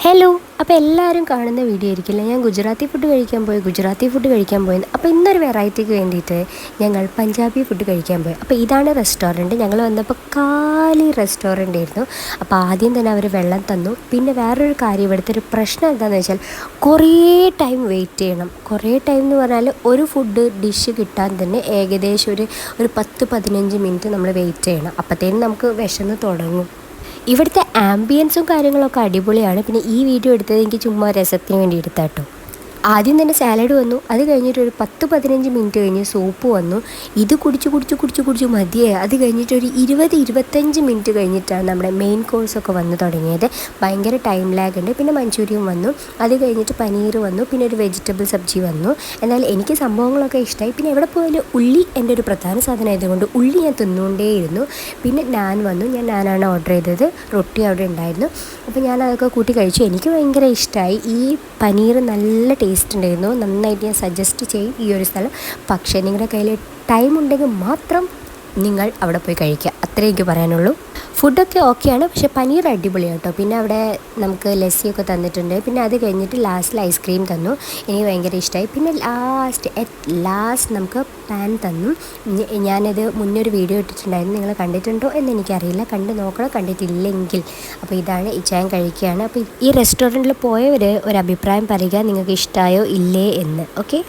Hello, അപ്പോൾ എല്ലാവരും കാണുന്ന വീഡിയോ ആയിരിക്കില്ല. ഞാൻ ഗുജറാത്തി ഫുഡ് കഴിക്കാൻ പോയി. അപ്പോൾ ഇന്നൊരു വെറൈറ്റിക്ക് വേണ്ടിയിട്ട് ഞങ്ങൾ പഞ്ചാബി ഫുഡ് കഴിക്കാൻ പോയി. അപ്പോൾ ഇതാണ് റെസ്റ്റോറൻറ്റ്. ഞങ്ങൾ വന്നപ്പോൾ കാലി റെസ്റ്റോറൻ്റ് ആയിരുന്നു. അപ്പോൾ ആദ്യം തന്നെ അവർ വെള്ളം തന്നു. പിന്നെ വേറൊരു കാര്യം, ഇവിടുത്തെ ഒരു പ്രശ്നം എന്താണെന്ന് വെച്ചാൽ കുറേ ടൈം വെയിറ്റ് ചെയ്യണം. കുറേ ടൈം എന്ന് പറഞ്ഞാൽ ഒരു ഫുഡ് ഡിഷ് കിട്ടാൻ തന്നെ ഏകദേശം ഒരു 10-15 മിനിറ്റ് നമ്മൾ വെയിറ്റ് ചെയ്യണം. അപ്പോഴത്തേനും നമുക്ക് വിശന്ന് തുടങ്ങും. ഇവിടുത്തെ ആംബിയൻസും കാര്യങ്ങളൊക്കെ അടിപൊളിയാണ്. പിന്നെ ഈ വീഡിയോ എടുത്തത് എനിക്ക് ചുമ്മാ രസത്തിന് വേണ്ടി എടുത്താട്ടോ. ആദ്യം തന്നെ സാലഡ് വന്നു. അത് കഴിഞ്ഞിട്ട് ഒരു 10-15 മിനിറ്റ് കഴിഞ്ഞ് സൂപ്പ് വന്നു. ഇത് കുടിച്ച് മതിയായി. അത് കഴിഞ്ഞിട്ട് ഒരു 20-25 മിനിറ്റ് കഴിഞ്ഞിട്ടാണ് നമ്മുടെ മെയിൻ കോഴ്സൊക്കെ വന്ന് തുടങ്ങിയത്. ഭയങ്കര ടൈം ലാഗ് ഉണ്ട്. പിന്നെ മഞ്ചൂരിയൻ വന്നു. അത് കഴിഞ്ഞിട്ട് പനീർ വന്നു. പിന്നെ ഒരു വെജിറ്റബിൾ സബ്ജി വന്നു. എന്നാൽ എനിക്ക് സംഭവങ്ങളൊക്കെ ഇഷ്ടമായി. പിന്നെ എവിടെ പോയാലും ഉള്ളി എൻ്റെ ഒരു പ്രധാന സാധനം ആയതുകൊണ്ട് ഉള്ളി ഞാൻ തിന്നുകൊണ്ടേയിരുന്നു. പിന്നെ നാൻ വന്നു. ഞാൻ നാനാണ് ഓർഡർ ചെയ്തത്. റൊട്ടി അവിടെ ഉണ്ടായിരുന്നു. അപ്പോൾ ഞാൻ അതൊക്കെ കൂട്ടി കഴിച്ചു. എനിക്ക് ഭയങ്കര ഇഷ്ടമായി. ഈ പനീർ നല്ല ടേസ്റ്റ് ഉണ്ടായിരുന്നു. നന്നായിട്ട് ഞാൻ സജസ്റ്റ് ചെയ്യും ഈ ഒരു സ്ഥലം. പക്ഷേ നിങ്ങളുടെ കയ്യിൽ ടൈം ഉണ്ടെങ്കിൽ മാത്രം നിങ്ങൾ അവിടെ പോയി കഴിക്കുക. അത്രേ എനിക്ക് പറയാനുള്ളൂ. ഫുഡൊക്കെ ഓക്കെയാണ്, പക്ഷേ പനീർ അടിപൊളിയാണ് കേട്ടോ. പിന്നെ അവിടെ നമുക്ക് ലസ്സിയൊക്കെ തന്നിട്ടുണ്ട്. പിന്നെ അത് കഴിഞ്ഞിട്ട് ലാസ്റ്റിൽ ഐസ്ക്രീം തന്നു. എനിക്ക് ഭയങ്കര ഇഷ്ടമായി. പിന്നെ ലാസ്റ്റ് നമുക്ക് പാൻ തന്നു. ഞാനത് മുന്നൊരു വീഡിയോ ഇട്ടിട്ടുണ്ടായിരുന്നു. നിങ്ങൾ കണ്ടിട്ടുണ്ടോ എന്ന് എനിക്കറിയില്ല. കണ്ടു നോക്കണം, കണ്ടിട്ടില്ലെങ്കിൽ. അപ്പോൾ ഇതാണ് ഈ ചായ കഴിക്കുകയാണ്. അപ്പോൾ ഈ റെസ്റ്റോറൻറ്റിൽ പോയവർ ഒരു അഭിപ്രായം പറയുക, നിങ്ങൾക്ക് ഇഷ്ടമായോ ഇല്ലേ എന്ന്. ഓക്കെ.